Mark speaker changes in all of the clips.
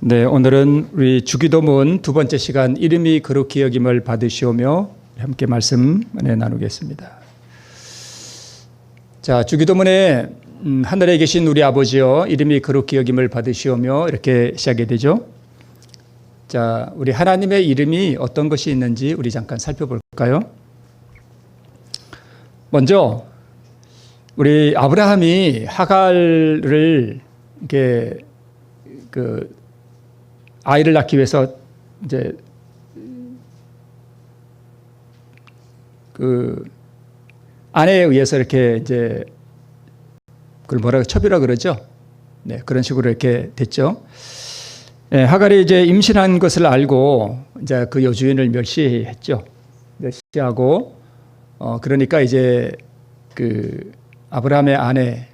Speaker 1: 네, 오늘은 우리 주기도문 두 번째 시간 이름이 거룩히 여김을 받으시오며 함께 말씀 나누겠습니다. 자, 주기도문에 하늘에 계신 우리 아버지여 이름이 거룩히 여김을 받으시오며 이렇게 시작이 되죠. 자, 우리 하나님의 이름이 어떤 것이 있는지 우리 잠깐 살펴볼까요? 먼저 우리 아브라함이 하갈을 이렇게 아이를 낳기 위해서 이제 아내에 의해서 이렇게 이제 그걸 뭐라고 첩이라 그러죠? 네, 그런 식으로 이렇게 됐죠. 네, 하갈이 이제 임신한 것을 알고 이제 그 여주인을 멸시했죠. 멸시하고 그러니까 이제 아브라함의 아내가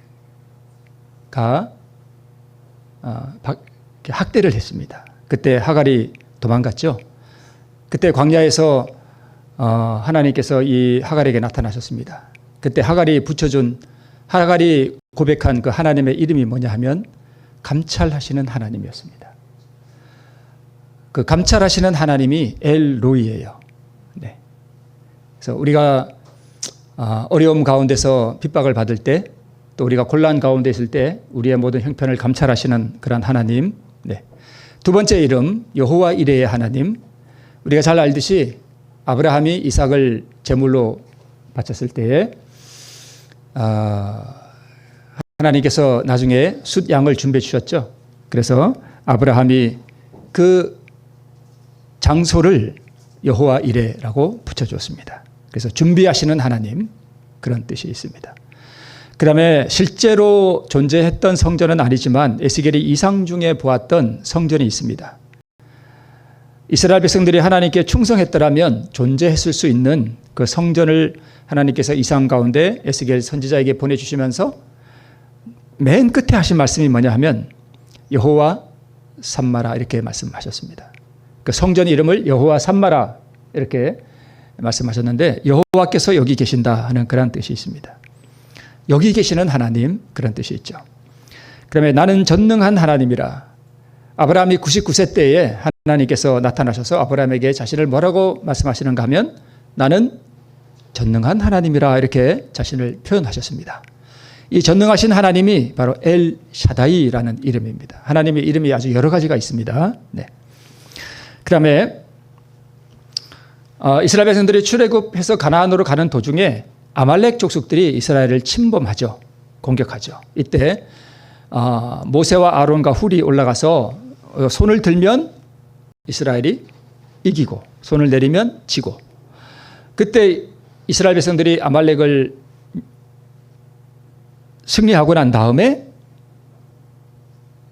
Speaker 1: 학대를 했습니다. 그때 하갈이 도망갔죠. 그때 광야에서 하나님께서 이 하갈에게 나타나셨습니다. 그때 하갈이 고백한 그 하나님의 이름이 뭐냐 하면 감찰하시는 하나님이었습니다. 그 감찰하시는 하나님이 엘로이예요. 네. 그래서 우리가 어려움 가운데서 핍박을 받을 때, 또 우리가 곤란 가운데 있을 때 우리의 모든 형편을 감찰하시는 그런 하나님. 네. 두 번째 이름 여호와 이레의 하나님. 우리가 잘 알듯이 아브라함이 이삭을 제물로 바쳤을 때에 하나님께서 나중에 숫 양을 준비해 주셨죠. 그래서 아브라함이 그 장소를 여호와 이레라고 붙여주었습니다. 그래서 준비하시는 하나님, 그런 뜻이 있습니다. 그 다음에 실제로 존재했던 성전은 아니지만 에스겔이 이상 중에 보았던 성전이 있습니다. 이스라엘 백성들이 하나님께 충성했더라면 존재했을 수 있는 그 성전을 하나님께서 이상 가운데 에스겔 선지자에게 보내주시면서 맨 끝에 하신 말씀이 뭐냐 하면 여호와 삼마라 이렇게 말씀하셨습니다. 그 성전 이름을 여호와 삼마라 이렇게 말씀하셨는데 여호와께서 여기 계신다 하는 그런 뜻이 있습니다. 여기 계시는 하나님, 그런 뜻이 있죠. 그러면 나는 전능한 하나님이라. 아브라함이 99세 때에 하나님께서 나타나셔서 아브라함에게 자신을 뭐라고 말씀하시는가 하면 나는 전능한 하나님이라 이렇게 자신을 표현하셨습니다. 이 전능하신 하나님이 바로 엘 샤다이라는 이름입니다. 하나님의 이름이 아주 여러 가지가 있습니다. 네. 그 다음에 이스라엘 백성들이 출애굽해서 가나안으로 가는 도중에 아말렉 족속들이 이스라엘을 침범하죠. 공격하죠. 이때 모세와 아론과 훌이 올라가서 손을 들면 이스라엘이 이기고 손을 내리면 지고, 그때 이스라엘 백성들이 아말렉을 승리하고 난 다음에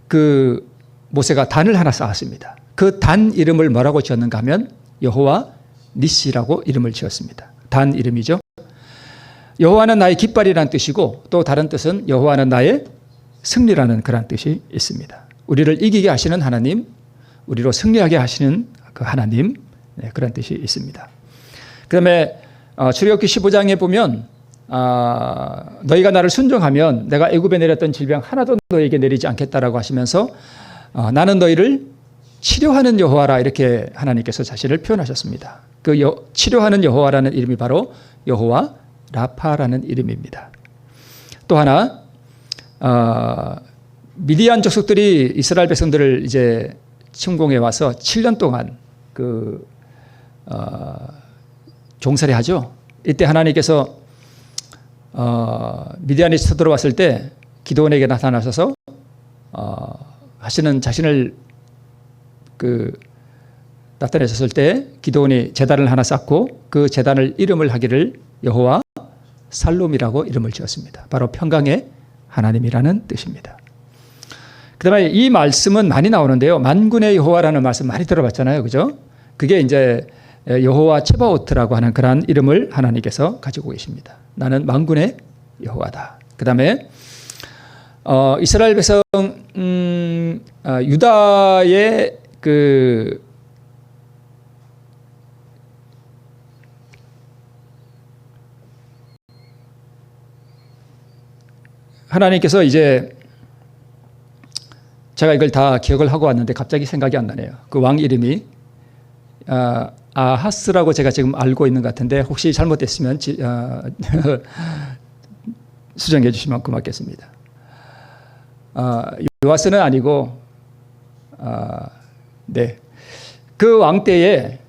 Speaker 1: 그 모세가 단을 하나 쌓았습니다. 그 단 이름을 뭐라고 지었는가 하면 여호와 니시라고 이름을 지었습니다. 단 이름이죠. 여호와는 나의 깃발이라는 뜻이고 또 다른 뜻은 여호와는 나의 승리라는 그런 뜻이 있습니다. 우리를 이기게 하시는 하나님, 우리로 승리하게 하시는 그 하나님, 네, 그런 뜻이 있습니다. 그 다음에 출애굽기 15장에 보면 너희가 나를 순종하면 내가 애굽에 내렸던 질병 하나도 너희에게 내리지 않겠다라고 하시면서 나는 너희를 치료하는 여호와라 이렇게 하나님께서 자신을 표현하셨습니다. 그 치료하는 여호와라는 이름이 바로 여호와 라파라는 이름입니다. 또 하나 미디안 족속들이 이스라엘 백성들을 이제 침공해 와서 7년 동안 종살이 하죠. 이때 하나님께서 미디안이 쳐들어왔을 때 기드온에게 나타나셔서 하시는 자신을 나타내셨을 때 기드온이 제단을 하나 쌓고 그 제단을 이름을 하기를 여호와 살롬이라고 이름을 지었습니다. 바로 평강의 하나님이라는 뜻입니다. 그 다음에 이 말씀은 많이 나오는데요. 만군의 여호와라는 말씀 많이 들어봤잖아요. 그죠? 그게 이제 여호와 체바오트라고 하는 그러한 이름을 하나님께서 가지고 계십니다. 나는 만군의 여호와다. 그 다음에 이스라엘 백성 유다의 하나님께서 이제 제가 이걸 다 기억을 하고 왔는데 갑자기 생각이 안 나네요. 그 왕 이름이 아하스라고 제가 지금 알고 있는 것 같은데 혹시 잘못됐으면 수정해 주시면 고맙겠습니다. 요아스는 아니고 네. 그 왕 때에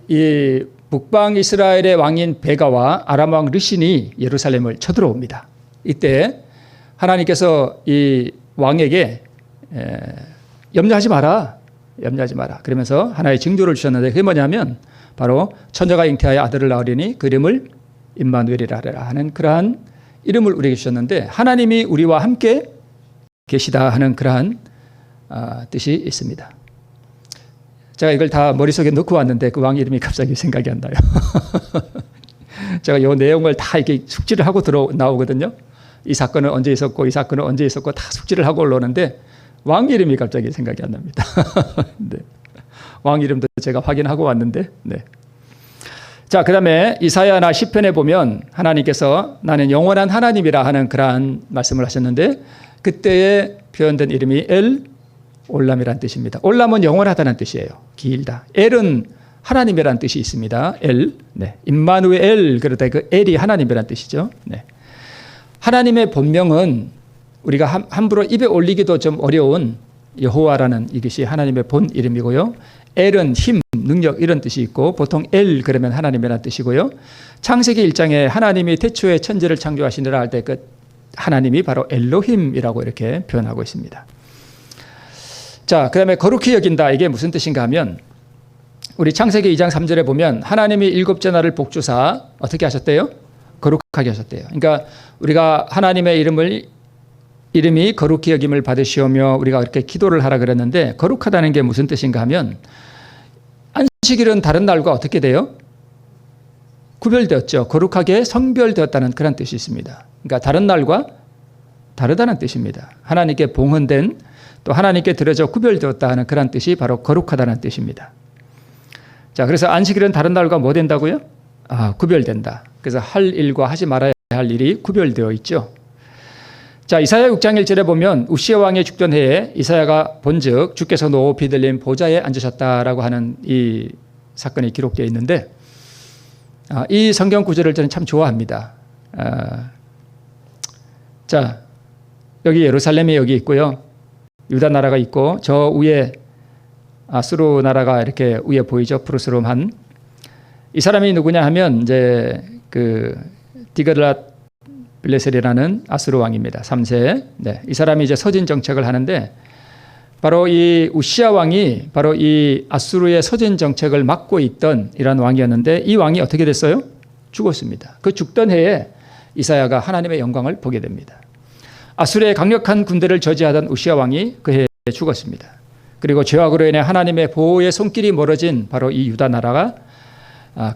Speaker 1: 이 북방 이스라엘의 왕인 베가와 아람 왕 르신이 예루살렘을 쳐들어옵니다. 이때 하나님께서 이 왕에게 염려하지 마라. 염려하지 마라. 그러면서 하나의 징조를 주셨는데 그게 뭐냐면 바로 처녀가 잉태하여 아들을 낳으리니 그 이름을 임마누엘이라 하는 그러한 이름을 우리에게 주셨는데 하나님이 우리와 함께 계시다 하는 그러한 뜻이 있습니다. 제가 이걸 다 머릿속에 넣고 왔는데 그 왕 이름이 갑자기 생각이 안 나요. 제가 이 내용을 다 이렇게 숙지를 하고 나오거든요. 이 사건은 언제 있었고 이 사건은 언제 있었고 다 숙지를 하고 올라오는데 왕 이름이 갑자기 생각이 안 납니다. 네. 왕 이름도 제가 확인하고 왔는데 네. 자, 그 다음에 이사야나 시편에 보면 하나님께서 나는 영원한 하나님이라 하는 그러한 말씀을 하셨는데 그때에 표현된 이름이 엘 올람이라는 뜻입니다. 올람은 영원하다는 뜻이에요. 길다. 엘은 하나님이라는 뜻이 있습니다. 엘. 네. 임마누엘 그러다 그 엘이 하나님이라는 뜻이죠. 네. 하나님의 본명은 우리가 함부로 입에 올리기도 좀 어려운 여호와라는 이것이 하나님의 본 이름이고요. 엘은 힘, 능력 이런 뜻이 있고 보통 엘 그러면 하나님이라는 뜻이고요. 창세기 1장에 하나님이 태초에 천지를 창조하시느라 할 때 그 하나님이 바로 엘로힘이라고 이렇게 표현하고 있습니다. 자, 그 다음에 거룩히 여긴다. 이게 무슨 뜻인가 하면 우리 창세기 2장 3절에 보면 하나님이 일곱째 날을 복주사 어떻게 하셨대요? 거룩하게 하셨대요. 그러니까 우리가 하나님의 이름이 거룩히 여김을 받으시오며 우리가 그렇게 기도를 하라 그랬는데 거룩하다는 게 무슨 뜻인가 하면 안식일은 다른 날과 어떻게 돼요? 구별되었죠. 거룩하게 성별되었다는 그런 뜻이 있습니다. 그러니까 다른 날과 다르다는 뜻입니다. 하나님께 봉헌된 또 하나님께 드려져 구별되었다 하는 그런 뜻이 바로 거룩하다는 뜻입니다. 자, 그래서 안식일은 다른 날과 뭐 된다고요? 구별된다. 그래서 할 일과 하지 말아야 할 일이 구별되어 있죠. 자, 이사야 6장 1절에 보면 우시아 왕의 죽던 해에 이사야가 본즉 주께서 높이 들린 보좌에 앉으셨다라고 하는 이 사건이 기록되어 있는데 이 성경 구절을 저는 참 좋아합니다. 자, 여기 예루살렘이 여기 있고요. 유다 나라가 있고 저 위에 아수르 나라가 이렇게 위에 보이죠. 푸르스름한 이 사람이 누구냐 하면 이제 그 디그랏 빌레셀이라는 아수르 왕입니다. 3세. 네, 이 사람이 이제 서진 정책을 하는데 바로 이 우시아 왕이 바로 이 아수르의 서진 정책을 맡고 있던 이런 왕이었는데 이 왕이 어떻게 됐어요? 죽었습니다. 그 죽던 해에 이사야가 하나님의 영광을 보게 됩니다. 아수르의 강력한 군대를 저지하던 우시아 왕이 그 해에 죽었습니다. 그리고 죄악으로 인해 하나님의 보호의 손길이 멀어진 바로 이 유다 나라가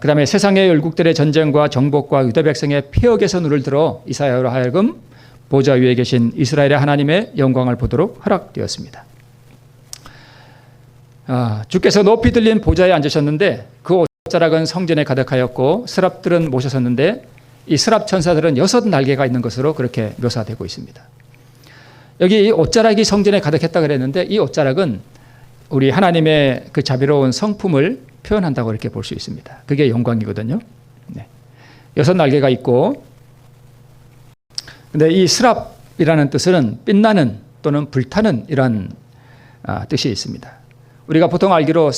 Speaker 1: 그 다음에 세상의 열국들의 전쟁과 정복과 유다 백성의 폐역에서 눈을 들어 이사야로 하여금 보좌 위에 계신 이스라엘의 하나님의 영광을 보도록 허락되었습니다. 주께서 높이 들린 보좌에 앉으셨는데 그 옷자락은 성전에 가득하였고 스랍들은 모셔섰는데 이 스랍 천사들은 6 날개가 있는 것으로 그렇게 묘사되고 있습니다. 여기 옷자락이 성전에 가득했다 그랬는데 이 옷자락은 우리 하나님의 그 자비로운 성품을 표현한다고 이렇게 볼 수 있습니다. 그게 영광이거든요. 네. 6 날개가 있고 근데 이 스랍이라는 뜻은 빛나는 또는 불타는 이런 뜻이 있습니다. 우리가 보통 알기로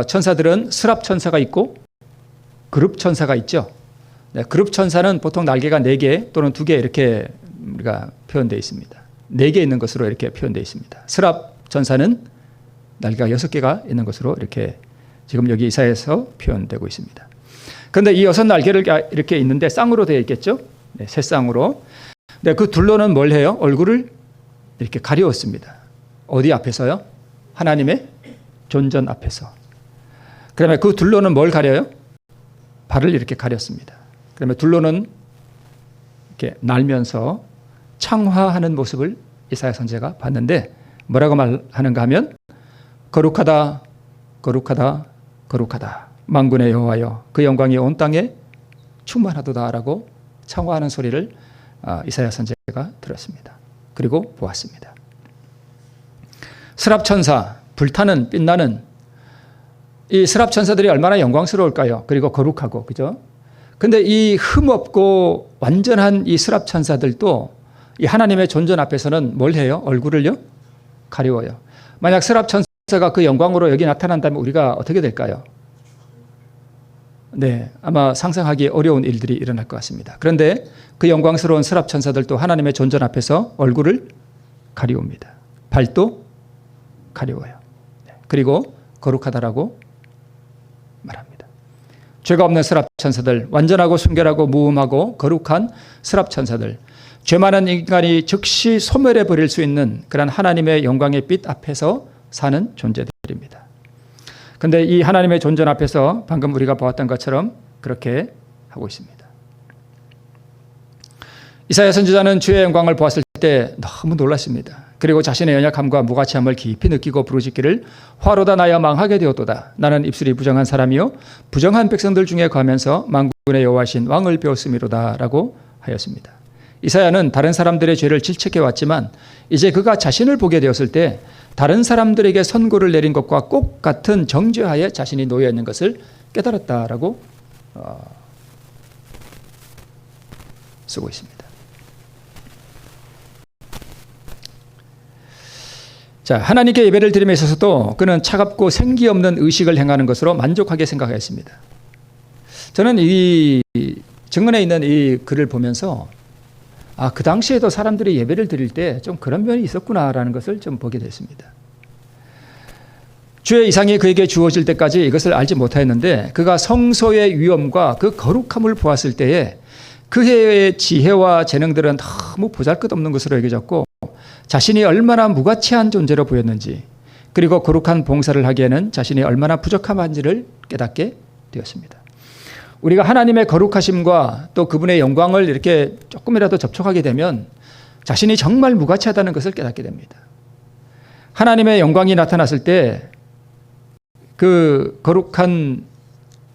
Speaker 1: 천사들은 스랍 천사가 있고 그룹 천사가 있죠. 네, 그룹 천사는 보통 날개가 4개 또는 2개 이렇게 우리가 표현되어 있습니다. 4개 있는 것으로 이렇게 표현되어 있습니다. 스랍 천사는 날개가 6개가 있는 것으로 이렇게 지금 여기 이사야에서 표현되고 있습니다. 그런데 이 6 날개를 이렇게 있는데 쌍으로 되어 있겠죠? 네, 새 쌍으로. 네, 그 둘로는 뭘 해요? 얼굴을 이렇게 가려웠습니다. 어디 앞에서요? 하나님의 존전 앞에서. 그다음에 그 둘로는 뭘 가려요? 발을 이렇게 가렸습니다. 그다음에 둘로는 이렇게 날면서 창화하는 모습을 이사야 선지자가 봤는데 뭐라고 말하는가 하면 거룩하다, 거룩하다, 거룩하다. 만군의 여호와여 그 영광이 온 땅에 충만하도다라고 창화하는 소리를 이사야 선지자가 들었습니다. 그리고 보았습니다. 스랍천사, 불타는 빛나는 이 스랍천사들이 얼마나 영광스러울까요? 그리고 거룩하고, 그죠? 근데 이 흠없고 완전한 이 스랍천사들도 이 하나님의 존전 앞에서는 뭘 해요? 얼굴을요? 가리워요. 만약 스랍천사가 그 영광으로 여기 나타난다면 우리가 어떻게 될까요? 네, 아마 상상하기 어려운 일들이 일어날 것 같습니다. 그런데 그 영광스러운 스랍천사들도 하나님의 존전 앞에서 얼굴을 가리웁니다. 발도 가리워요. 그리고 거룩하다라고 말합니다. 죄가 없는 스랍천사들, 완전하고 순결하고 무음하고 거룩한 스랍천사들, 죄 많은 인간이 즉시 소멸해 버릴 수 있는 그런 하나님의 영광의 빛 앞에서 사는 존재들입니다. 그런데 이 하나님의 존전 앞에서 방금 우리가 보았던 것처럼 그렇게 하고 있습니다. 이사야 선지자는 주의 영광을 보았을 때 너무 놀랐습니다. 그리고 자신의 연약함과 무가치함을 깊이 느끼고 부르짖기를 화로다 나여 망하게 되었도다. 나는 입술이 부정한 사람이요 부정한 백성들 중에 거하면서 만군의 여호와신 왕을 배웠음이로다 라고 하였습니다. 이사야는 다른 사람들의 죄를 질책해 왔지만 이제 그가 자신을 보게 되었을 때 다른 사람들에게 선고를 내린 것과 꼭 같은 정죄하에 자신이 놓여 있는 것을 깨달았다라고 쓰고 있습니다. 자, 하나님께 예배를 드림에 있어서도 그는 차갑고 생기 없는 의식을 행하는 것으로 만족하게 생각했습니다. 저는 이 정문에 있는 이 글을 보면서 그 당시에도 사람들이 예배를 드릴 때 좀 그런 면이 있었구나라는 것을 좀 보게 됐습니다. 주의 이상이 그에게 주어질 때까지 이것을 알지 못하였는데 그가 성소의 위엄과 그 거룩함을 보았을 때에 그의 지혜와 재능들은 너무 보잘것없는 것으로 여겨졌고 자신이 얼마나 무가치한 존재로 보였는지 그리고 거룩한 봉사를 하기에는 자신이 얼마나 부족함한지를 깨닫게 되었습니다. 우리가 하나님의 거룩하심과 또 그분의 영광을 이렇게 조금이라도 접촉하게 되면 자신이 정말 무가치하다는 것을 깨닫게 됩니다. 하나님의 영광이 나타났을 때 그 거룩한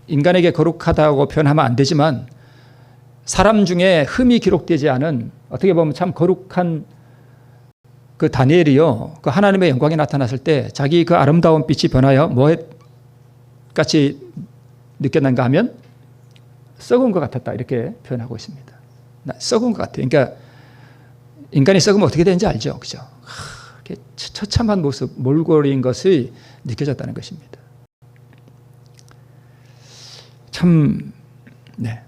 Speaker 1: 인간에게 거룩하다고 표현하면 안 되지만 사람 중에 흠이 기록되지 않은 어떻게 보면 참 거룩한 그 다니엘이요. 그 하나님의 영광이 나타났을 때 자기 그 아름다운 빛이 변하여 뭐 같이 느꼈는가 하면 썩은 것 같았다 이렇게 표현하고 있습니다. 썩은 것 같아요. 그러니까 인간이 썩으면 어떻게 되는지 알죠, 그죠? 처참한 모습, 몰골인 것이 느껴졌다는 것입니다. 참, 네.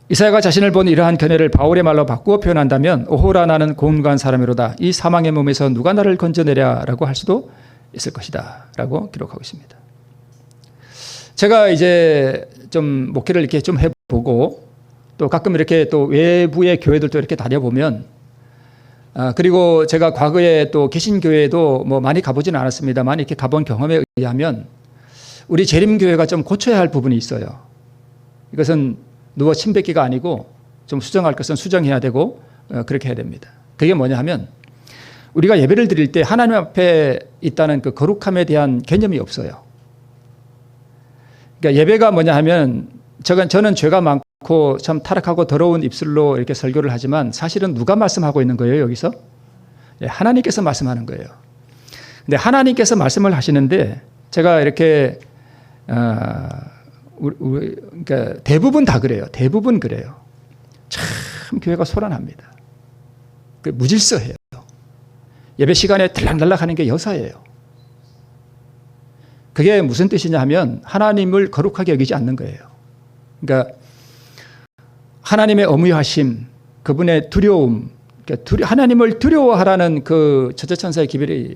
Speaker 1: 이사야가 자신을 본 이러한 견해를 바울의 말로 바꾸어 표현한다면 오호라 나는 고운한 사람이로다. 이 사망의 몸에서 누가 나를 건져내랴라고 할 수도 있을 것이다 라고 기록하고 있습니다. 제가 이제 좀 목회를 이렇게 좀 해보고 또 가끔 이렇게 또 외부의 교회들도 이렇게 다녀보면 그리고 제가 과거에 또 개신교회도 뭐 많이 가보지는 않았습니다만 이렇게 가본 경험에 의하면 우리 재림교회가 좀 고쳐야 할 부분이 있어요. 이것은 누워 침뱉기가 아니고 좀 수정할 것은 수정해야 되고 그렇게 해야 됩니다. 그게 뭐냐 하면 우리가 예배를 드릴 때 하나님 앞에 있다는 그 거룩함에 대한 개념이 없어요. 그러니까 예배가 뭐냐 하면 저는 죄가 많고 참 타락하고 더러운 입술로 이렇게 설교를 하지만 사실은 누가 말씀하고 있는 거예요, 여기서? 하나님께서 말씀하는 거예요. 근데 하나님께서 말씀을 하시는데 제가 이렇게 그러니까 대부분 다 그래요. 대부분 그래요. 참 교회가 소란합니다. 무질서해요. 예배 시간에 들락날락 하는 게 여사예요. 그게 무슨 뜻이냐 하면 하나님을 거룩하게 여기지 않는 거예요. 그러니까 하나님의 엄위하심, 그분의 두려움, 그러니까 하나님을 두려워하라는 그 첫째 천사의 기별이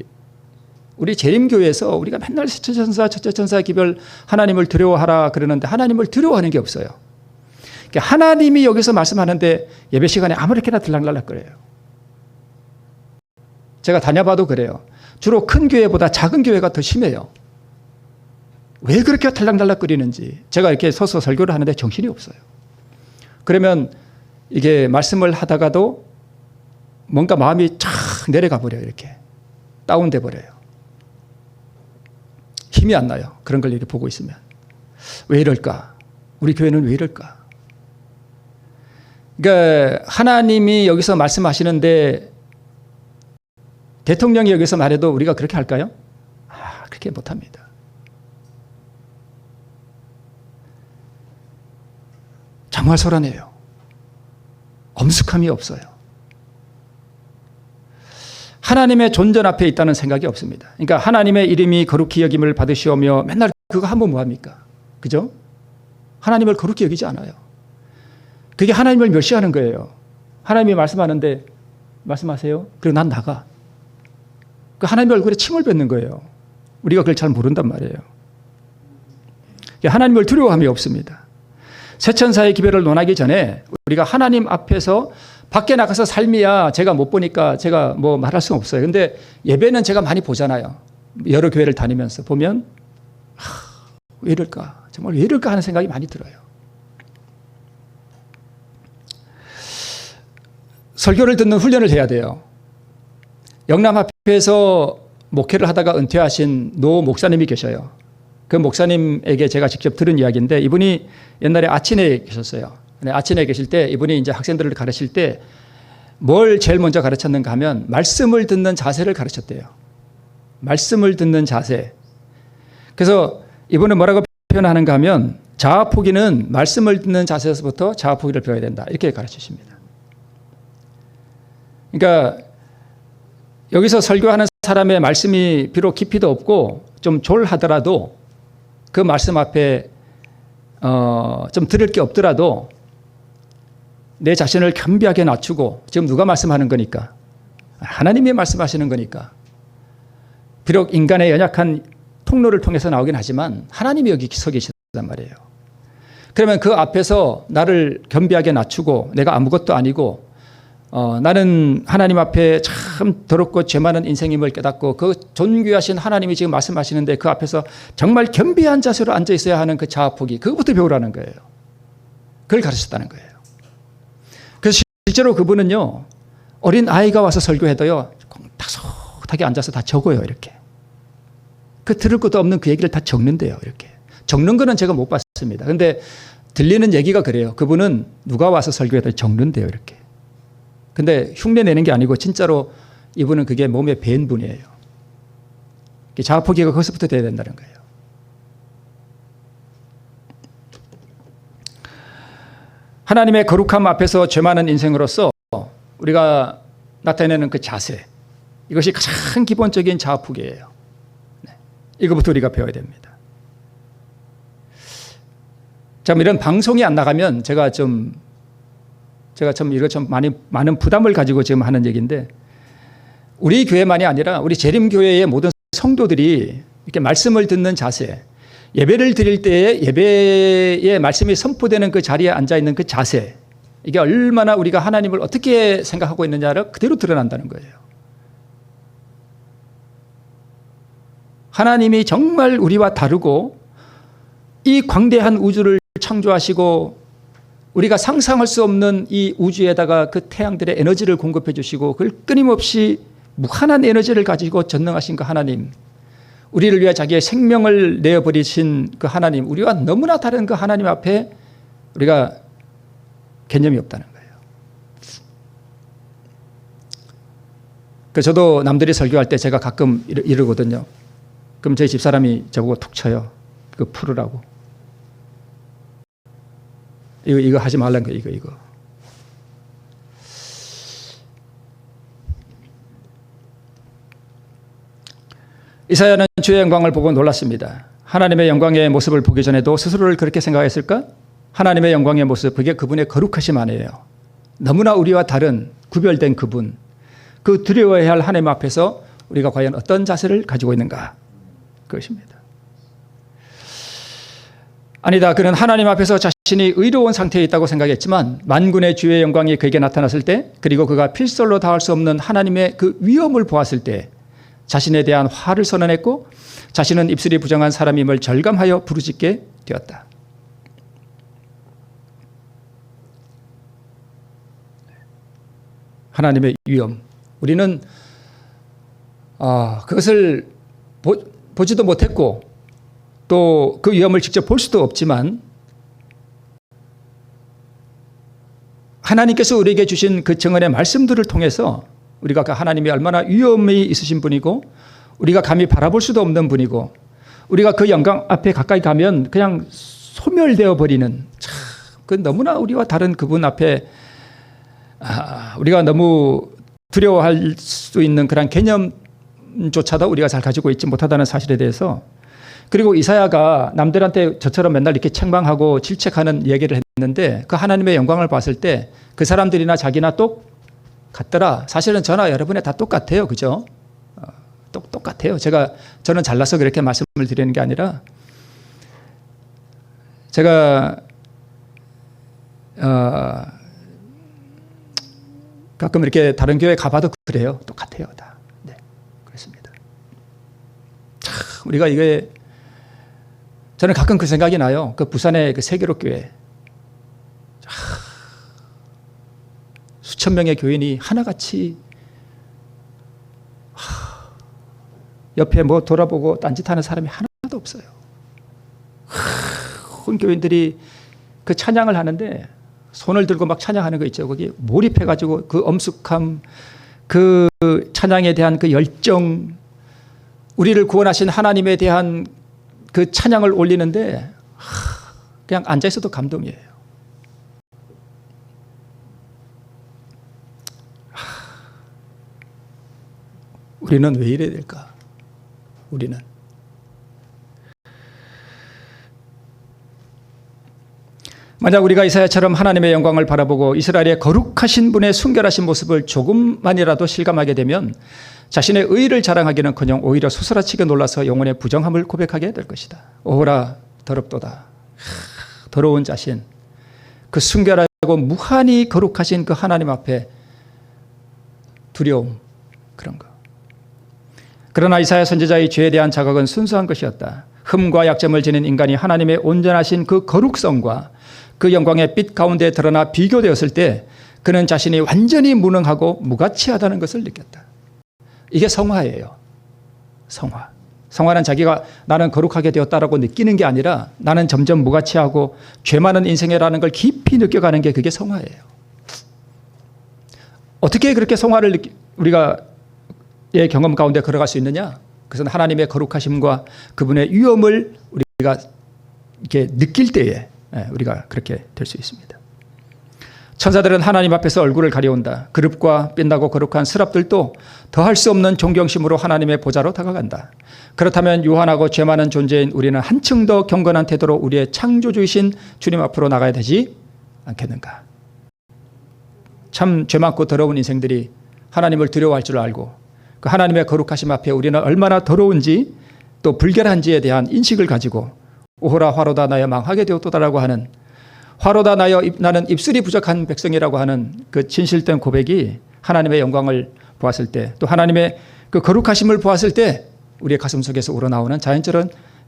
Speaker 1: 우리 재림교회에서 우리가 맨날 첫째 천사 기별 하나님을 두려워하라 그러는데 하나님을 두려워하는 게 없어요. 그러니까 하나님이 여기서 말씀하는데 예배 시간에 아무렇게나 들락날락거려요. 제가 다녀봐도 그래요. 주로 큰 교회보다 작은 교회가 더 심해요. 왜 그렇게 들락날락거리는지 제가 이렇게 서서 설교를 하는데 정신이 없어요. 그러면 이게 말씀을 하다가도 뭔가 마음이 쫙 내려가 버려요. 이렇게 다운돼 버려요. 힘이 안 나요. 그런 걸 이렇게 보고 있으면. 왜 이럴까? 우리 교회는 왜 이럴까? 그러니까 하나님이 여기서 말씀하시는데 대통령이 여기서 말해도 우리가 그렇게 할까요? 그렇게 못합니다. 정말 소란해요. 엄숙함이 없어요. 하나님의 존전 앞에 있다는 생각이 없습니다. 그러니까 하나님의 이름이 거룩히 여김을 받으시오며 맨날 그거 하면 뭐합니까? 그죠? 하나님을 거룩히 여기지 않아요. 그게 하나님을 멸시하는 거예요. 하나님이 말씀하는데 말씀하세요. 그리고 난 나가. 그 하나님 얼굴에 침을 뱉는 거예요. 우리가 그걸 잘 모른단 말이에요. 하나님을 두려워함이 없습니다. 세천사의 기별을 논하기 전에 우리가 하나님 앞에서 밖에 나가서 삶이야 제가 못 보니까 제가 뭐 말할 수는 없어요. 근데 예배는 제가 많이 보잖아요. 여러 교회를 다니면서 보면 왜 이럴까? 정말 왜 이럴까 하는 생각이 많이 들어요. 설교를 듣는 훈련을 해야 돼요. 영남 앞에서 목회를 하다가 은퇴하신 노 목사님이 계셔요. 그 목사님에게 제가 직접 들은 이야기인데 이분이 옛날에 아치네에 계셨어요. 아치네에 계실 때 이분이 이제 학생들을 가르칠 때 뭘 제일 먼저 가르쳤는가 하면 말씀을 듣는 자세를 가르쳤대요. 말씀을 듣는 자세. 그래서 이분은 뭐라고 표현하는가 하면 자아포기는 말씀을 듣는 자세에서부터 자아포기를 배워야 된다. 이렇게 가르치십니다. 그러니까 여기서 설교하는 사람의 말씀이 비록 깊이도 없고 좀 졸하더라도 그 말씀 앞에 좀 들을 게 없더라도 내 자신을 겸비하게 낮추고 지금 누가 말씀하는 거니까? 하나님이 말씀하시는 거니까. 비록 인간의 연약한 통로를 통해서 나오긴 하지만 하나님이 여기 서 계시단 말이에요. 그러면 그 앞에서 나를 겸비하게 낮추고 내가 아무것도 아니고 나는 하나님 앞에 참 더럽고 죄 많은 인생임을 깨닫고 그 존귀하신 하나님이 지금 말씀하시는데 그 앞에서 정말 겸비한 자세로 앉아 있어야 하는 그 자아포기, 그것부터 배우라는 거예요. 그걸 가르쳤다는 거예요. 그래서 실제로 그분은요, 어린 아이가 와서 설교해도요, 탁석하게 앉아서 다 적어요, 이렇게. 그 들을 것도 없는 그 얘기를 다 적는데요, 이렇게. 적는 거는 제가 못 봤습니다. 근데 들리는 얘기가 그래요. 그분은 누가 와서 설교해도 적는데요, 이렇게. 근데 흉내 내는 게 아니고 진짜로 이분은 그게 몸에 배인 분이에요. 자아포기가 거기서부터 돼야 된다는 거예요. 하나님의 거룩함 앞에서 죄 많은 인생으로서 우리가 나타내는 그 자세, 이것이 가장 기본적인 자아포기예요. 이거부터 우리가 배워야 됩니다. 참 이런 방송이 안 나가면 제가 좀 이거 좀 많은 부담을 가지고 지금 하는 얘기인데, 우리 교회만이 아니라 우리 재림교회의 모든 성도들이 이렇게 말씀을 듣는 자세, 예배를 드릴 때에 예배의 말씀이 선포되는 그 자리에 앉아 있는 그 자세, 이게 얼마나 우리가 하나님을 어떻게 생각하고 있느냐를 그대로 드러난다는 거예요. 하나님이 정말 우리와 다르고 이 광대한 우주를 창조하시고 우리가 상상할 수 없는 이 우주에다가 그 태양들의 에너지를 공급해 주시고 그걸 끊임없이 무한한 에너지를 가지고 전능하신 그 하나님, 우리를 위해 자기의 생명을 내어버리신 그 하나님, 우리와 너무나 다른 그 하나님 앞에 우리가 개념이 없다는 거예요. 저도 남들이 설교할 때 제가 가끔 이러거든요. 그럼 저희 집사람이 저보고 툭 쳐요. 그거 풀으라고. 이거 하지 말라는 거예요. 이거. 이사야는 주의 영광을 보고 놀랐습니다. 하나님의 영광의 모습을 보기 전에도 스스로를 그렇게 생각했을까? 하나님의 영광의 모습, 그게 그분의 거룩하심 아니에요. 너무나 우리와 다른 구별된 그분, 그 두려워해야 할 하나님 앞에서 우리가 과연 어떤 자세를 가지고 있는가? 그것입니다. 아니다, 그는 하나님 앞에서 자신이 의로운 상태에 있다고 생각했지만 만군의 주의 영광이 그에게 나타났을 때, 그리고 그가 필설로 다할 수 없는 하나님의 그 위엄을 보았을 때 자신에 대한 화를 선언했고 자신은 입술이 부정한 사람임을 절감하여 부르짖게 되었다. 하나님의 위엄, 우리는 그것을 보지도 못했고 또 그 위엄을 직접 볼 수도 없지만 하나님께서 우리에게 주신 그 증언의 말씀들을 통해서 우리가 그 하나님이 얼마나 위엄이 있으신 분이고 우리가 감히 바라볼 수도 없는 분이고 우리가 그 영광 앞에 가까이 가면 그냥 소멸되어 버리는 그 너무나 우리와 다른 그분 앞에 우리가 너무 두려워할 수 있는 그런 개념조차도 우리가 잘 가지고 있지 못하다는 사실에 대해서 그리고 이사야가 남들한테 저처럼 맨날 이렇게 책망하고 질책하는 얘기를 했는데 그 하나님의 영광을 봤을 때 그 사람들이나 자기나 똑같더라. 사실은 저나 여러분에 다 똑같아요. 그죠? 똑같아요. 저는 잘나서 그렇게 말씀을 드리는 게 아니라 제가 가끔 이렇게 다른 교회 가봐도 그래요. 똑같아요. 다. 네, 그렇습니다. 우리가 이게 저는 가끔 그 생각이 나요. 그 부산의 그 세계로 교회 수천 명의 교인이 하나같이 옆에 뭐 돌아보고 딴짓하는 사람이 하나도 없어요. 온 교인들이 그 찬양을 하는데 손을 들고 막 찬양하는 거 있죠. 거기 몰입해가지고 그 엄숙함, 그 찬양에 대한 그 열정, 우리를 구원하신 하나님에 대한 그 찬양을 올리는데 그냥 앉아있어도 감동이에요. 우리는 왜 이래야 될까? 우리는. 만약 우리가 이사야처럼 하나님의 영광을 바라보고 이스라엘의 거룩하신 분의 순결하신 모습을 조금만이라도 실감하게 되면 자신의 의의를 자랑하기는커녕 오히려 소스라치게 놀라서 영혼의 부정함을 고백하게 될 것이다. 오호라 더럽도다. 더러운 자신, 그 순결하고 무한히 거룩하신 그 하나님 앞에 두려움, 그런 거. 그러나 이사야 선지자의 죄에 대한 자각은 순수한 것이었다. 흠과 약점을 지닌 인간이 하나님의 온전하신 그 거룩성과 그 영광의 빛 가운데 드러나 비교되었을 때 그는 자신이 완전히 무능하고 무가치하다는 것을 느꼈다. 이게 성화예요. 성화. 성화는 자기가 나는 거룩하게 되었다라고 느끼는 게 아니라 나는 점점 무가치하고 죄 많은 인생이라는 걸 깊이 느껴가는 게 그게 성화예요. 어떻게 그렇게 성화를 우리가 의 경험 가운데 걸어갈 수 있느냐? 그것은 하나님의 거룩하심과 그분의 위엄을 우리가 이렇게 느낄 때에 우리가 그렇게 될 수 있습니다. 천사들은 하나님 앞에서 얼굴을 가려온다. 그룹과 빛나고 거룩한 스랍들도 더할 수 없는 존경심으로 하나님의 보좌로 다가간다. 그렇다면 유한하고 죄 많은 존재인 우리는 한층 더 경건한 태도로 우리의 창조주이신 주님 앞으로 나가야 되지 않겠는가? 참 죄 많고 더러운 인생들이 하나님을 두려워할 줄 알고 그 하나님의 거룩하심 앞에 우리는 얼마나 더러운지 또 불결한지에 대한 인식을 가지고 오호라 화로다 나여 망하게 되었도다라고 하는 화로다 나여 나는 입술이 부족한 백성이라고 하는 그 진실된 고백이 하나님의 영광을 보았을 때 또 하나님의 그 거룩하심을 보았을 때 우리의 가슴 속에서 우러나오는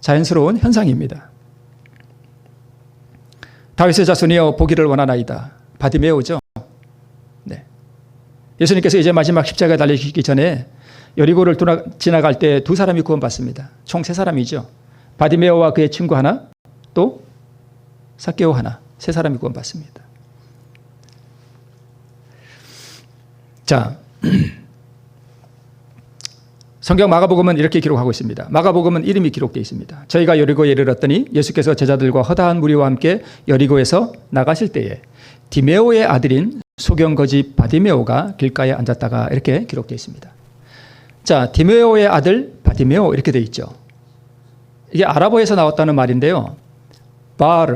Speaker 1: 자연스러운 현상입니다. 다윗의 자손이여 보기를 원하나이다. 바디메오죠. 네. 예수님께서 이제 마지막 십자가에 달리시기 전에 여리고를 지나갈 때 두 사람이 구원받습니다. 총 세 사람이죠. 바디메오와 그의 친구 하나, 또 삭개오 하나, 세 사람이 구원받습니다. 자, 성경 마가복음은 이렇게 기록하고 있습니다. 마가복음은 이름이 기록되어 있습니다. 저희가 여리고에 이르렀더니 예수께서 제자들과 허다한 무리와 함께 여리고에서 나가실 때에 디메오의 아들인 소경거지 바디메오가 길가에 앉았다가 이렇게 기록되어 있습니다. 자, 디메오의 아들 바디메오 이렇게 되어 있죠. 이게 아랍어에서 나왔다는 말인데요. 바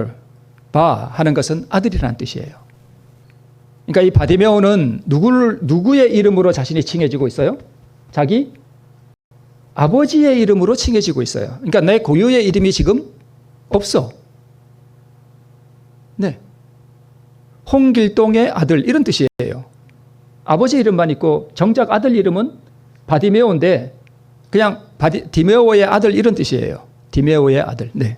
Speaker 1: 하는 것은 아들이라는 뜻이에요. 그러니까 이 바디메오는 누구의 이름으로 자신이 칭해지고 있어요? 자기 아버지의 이름으로 칭해지고 있어요. 그러니까 내 고유의 이름이 지금 없어. 네. 홍길동의 아들 이런 뜻이에요. 아버지 이름만 있고 정작 아들 이름은 바디메오인데 그냥 디메오의 아들 이런 뜻이에요. 디메오의 아들. 네.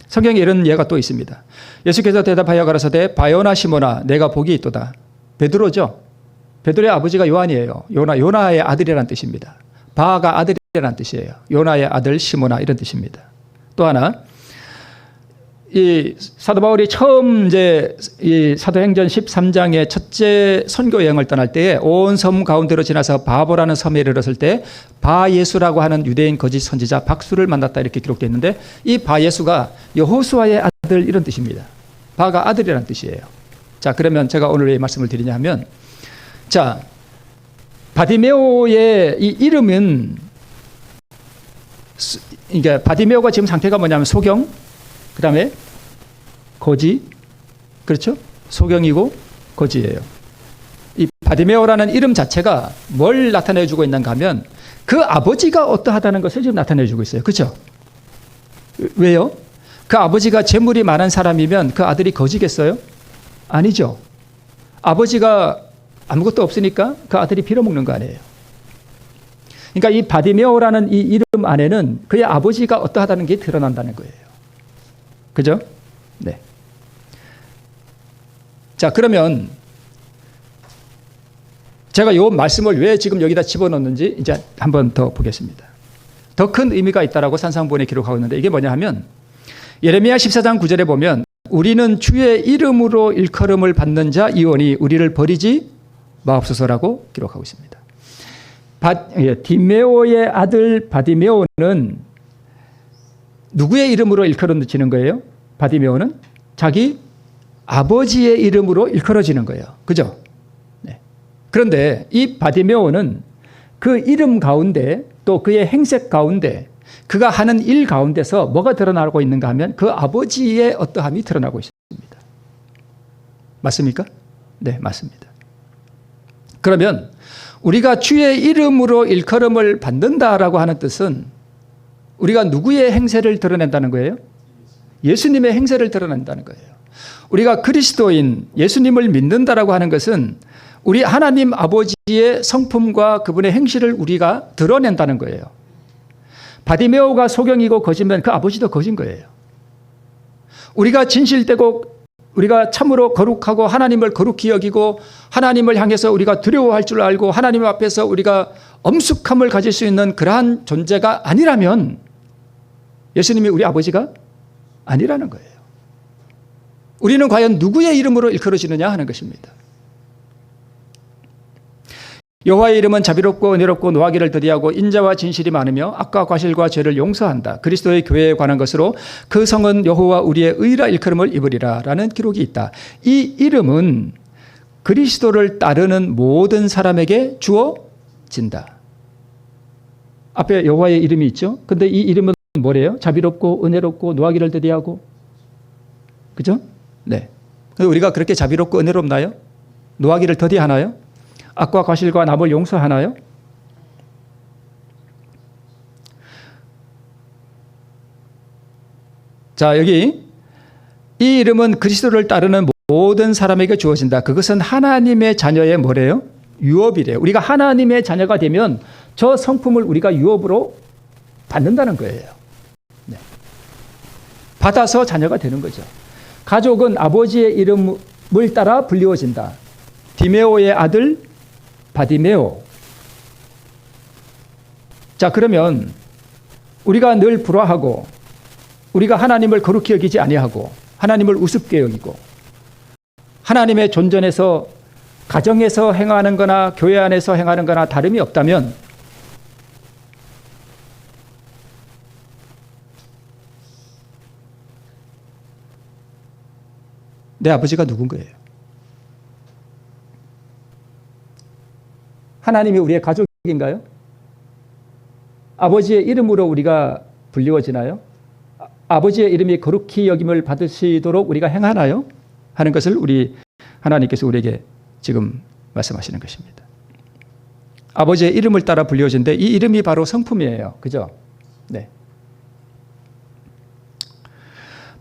Speaker 1: 성경에 이런 예가 또 있습니다. 예수께서 대답하여 가라사대 바요나 시모나 내가 복이 있도다. 베드로죠. 베드로의 아버지가 요한이에요. 요나의 아들이라는 뜻입니다. 바가 아들이라는 뜻이에요. 요나의 아들 시모나 이런 뜻입니다. 또 하나 이 사도 바울이 처음 이제 이 사도행전 13장의 첫째 선교 여행을 떠날 때에 온 섬 가운데로 지나서 바보라는 섬에 이르렀을 때 바예수라고 하는 유대인 거짓 선지자 박수를 만났다 이렇게 기록되어 있는데 이 바예수가 여호수아의 아들 이런 뜻입니다. 바가 아들이라는 뜻이에요. 자, 그러면 제가 오늘 왜 말씀을 드리냐 하면, 자, 바디메오의 이 이름은, 그러니까 바디메오가 지금 상태가 뭐냐면 소경, 그 다음에 거지, 그렇죠? 소경이고 거지예요. 이 바디메오라는 이름 자체가 뭘 나타내주고 있는가 하면 그 아버지가 어떠하다는 것을 지금 나타내주고 있어요. 그렇죠? 왜요? 그 아버지가 재물이 많은 사람이면 그 아들이 거지겠어요? 아니죠. 아버지가 아무것도 없으니까 그 아들이 빌어먹는 거 아니에요. 그러니까 이 바디메오라는 이 이름 안에는 그의 아버지가 어떠하다는 게 드러난다는 거예요. 그죠? 네. 자, 그러면 제가 이 말씀을 왜 지금 여기다 집어넣는지 이제 한 번 더 보겠습니다. 더 큰 의미가 있다라고 산상본에 기록하고 있는데 이게 뭐냐 하면 예레미야 14장 9절에 보면 우리는 주의 이름으로 일컬음을 받는 자 이오니 우리를 버리지 마옵소서라고 기록하고 있습니다. 디메오의 아들 바디메오는 누구의 이름으로 일컬어지는 거예요? 바디메오는 자기 아버지의 이름으로 일컬어지는 거예요. 그죠? 네. 그런데 이 바디메오는 그 이름 가운데 또 그의 행색 가운데 그가 하는 일 가운데서 뭐가 드러나고 있는가 하면 그 아버지의 어떠함이 드러나고 있습니다. 맞습니까? 네, 맞습니다. 그러면 우리가 주의 이름으로 일컬음을 받는다라고 하는 뜻은 우리가 누구의 행세를 드러낸다는 거예요? 예수님의 행세를 드러낸다는 거예요. 우리가 그리스도인 예수님을 믿는다라고 하는 것은 우리 하나님 아버지의 성품과 그분의 행실을 우리가 드러낸다는 거예요. 바디메오가 소경이고 거지면 그 아버지도 거진 거예요. 우리가 진실되고 우리가 참으로 거룩하고 하나님을 거룩히 여기고 하나님을 향해서 우리가 두려워할 줄 알고 하나님 앞에서 우리가 엄숙함을 가질 수 있는 그러한 존재가 아니라면 예수님이 우리 아버지가 아니라는 거예요. 우리는 과연 누구의 이름으로 일컬어지느냐 하는 것입니다. 여호와의 이름은 자비롭고 은혜롭고 노하기를 더디하고 인자와 진실이 많으며 악과 과실과 죄를 용서한다. 그리스도의 교회에 관한 것으로 그 성은 여호와 우리의 의라 일컬음을 입으리라 라는 기록이 있다. 이 이름은 그리스도를 따르는 모든 사람에게 주어진다. 앞에 여호와의 이름이 있죠. 근데 이 이름은 뭐래요? 자비롭고 은혜롭고 노하기를 더디하고, 그죠? 네. 우리가 그렇게 자비롭고 은혜롭나요? 노하기를 더디하나요? 악과 과실과 남을 용서하나요? 자, 여기 이 이름은 그리스도를 따르는 모든 사람에게 주어진다. 그것은 하나님의 자녀의 뭐래요? 유업이래요. 우리가 하나님의 자녀가 되면 저 성품을 우리가 유업으로 받는다는 거예요. 네. 받아서 자녀가 되는 거죠. 가족은 아버지의 이름을 따라 불리워진다. 디메오의 아들 바디메오. 자, 그러면 우리가 늘 불화하고 우리가 하나님을 거룩히 여기지 아니하고 하나님을 우습게 여기고 하나님의 존전에서 가정에서 행하는 거나 교회 안에서 행하는 거나 다름이 없다면 내 아버지가 누군 거예요? 하나님이 우리의 가족인가요? 아버지의 이름으로 우리가 불리워지나요? 아버지의 이름이 거룩히 여김을 받으시도록 우리가 행하나요? 하는 것을 우리 하나님께서 우리에게 지금 말씀하시는 것입니다. 아버지의 이름을 따라 불리워진데 이 이름이 바로 성품이에요. 그죠? 네.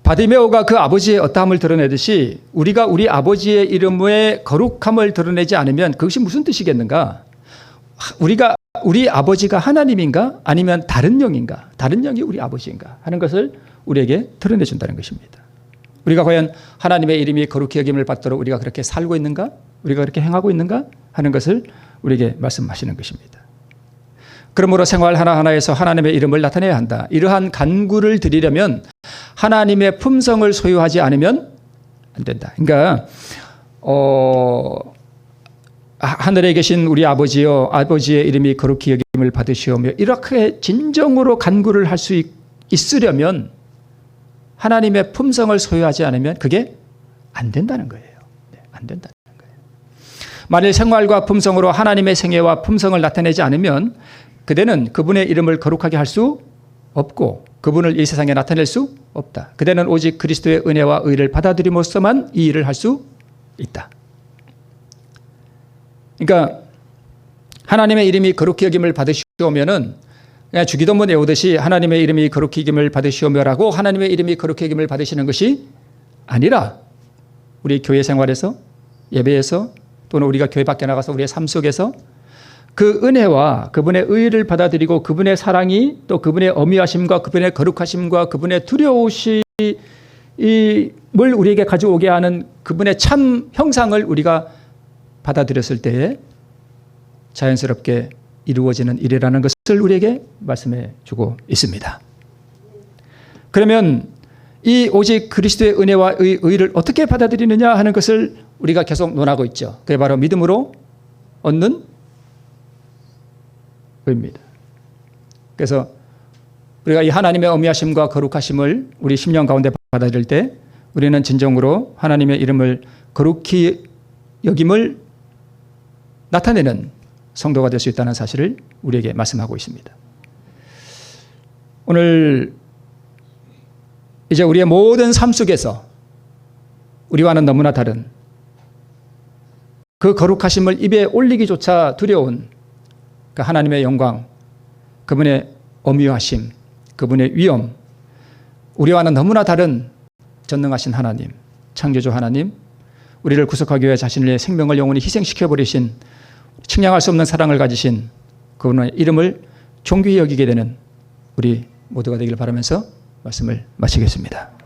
Speaker 1: 바디메오가 그 아버지의 어떠함을 드러내듯이 우리가 우리 아버지의 이름의 거룩함을 드러내지 않으면 그것이 무슨 뜻이겠는가? 우리 아버지가 하나님인가? 아니면 다른 영인가? 다른 영이 우리 아버지인가? 하는 것을 우리에게 드러내 준다는 것입니다. 우리가 과연 하나님의 이름이 거룩히 여김을 받도록 우리가 그렇게 살고 있는가? 우리가 그렇게 행하고 있는가? 하는 것을 우리에게 말씀하시는 것입니다. 그러므로 생활 하나하나에서 하나님의 이름을 나타내야 한다. 이러한 간구를 드리려면 하나님의 품성을 소유하지 않으면 안 된다. 그러니까 하늘에 계신 우리 아버지여, 아버지의 이름이 거룩히 여김을 받으시오며, 이렇게 진정으로 간구를 할 수 있으려면 하나님의 품성을 소유하지 않으면 그게 안 된다는 거예요. 네, 안 된다는 거예요. 만일 생활과 품성으로 하나님의 생애와 품성을 나타내지 않으면 그대는 그분의 이름을 거룩하게 할 수 없고 그분을 이 세상에 나타낼 수 없다. 그대는 오직 그리스도의 은혜와 의를 받아들임으로써만 이 일을 할 수 있다. 그러니까 하나님의 이름이 거룩히 여김을 받으시오면은 그냥 주기도문 외우듯이 하나님의 이름이 거룩히 여김을 받으시오며라고 하나님의 이름이 거룩히 여김을 받으시는 것이 아니라 우리 교회 생활에서, 예배에서, 또는 우리가 교회 밖에 나가서 우리의 삶 속에서 그 은혜와 그분의 의를 받아들이고 그분의 사랑이 또 그분의 어미하심과 그분의 거룩하심과 그분의 두려우심을 우리에게 가져오게 하는 그분의 참 형상을 우리가 받아들였을 때에 자연스럽게 이루어지는 일이라는 것을 우리에게 말씀해 주고 있습니다. 그러면 이 오직 그리스도의 은혜와 의를 어떻게 받아들이느냐 하는 것을 우리가 계속 논하고 있죠. 그게 바로 믿음으로 얻는 의입니다. 그래서 우리가 이 하나님의 어미하심과 거룩하심을 우리 심령 가운데 받아들일 때 우리는 진정으로 하나님의 이름을 거룩히 여김을 나타내는 성도가 될 수 있다는 사실을 우리에게 말씀하고 있습니다. 오늘 이제 우리의 모든 삶 속에서 우리와는 너무나 다른 그 거룩하심을 입에 올리기조차 두려운 그 하나님의 영광, 그분의 엄유하심, 그분의 위엄, 우리와는 너무나 다른 전능하신 하나님, 창조주 하나님, 우리를 구속하기 위해 자신의 생명을 영원히 희생시켜버리신 측량할 수 없는 사랑을 가지신 그분의 이름을 존귀히 여기게 되는 우리 모두가 되길 바라면서 말씀을 마치겠습니다.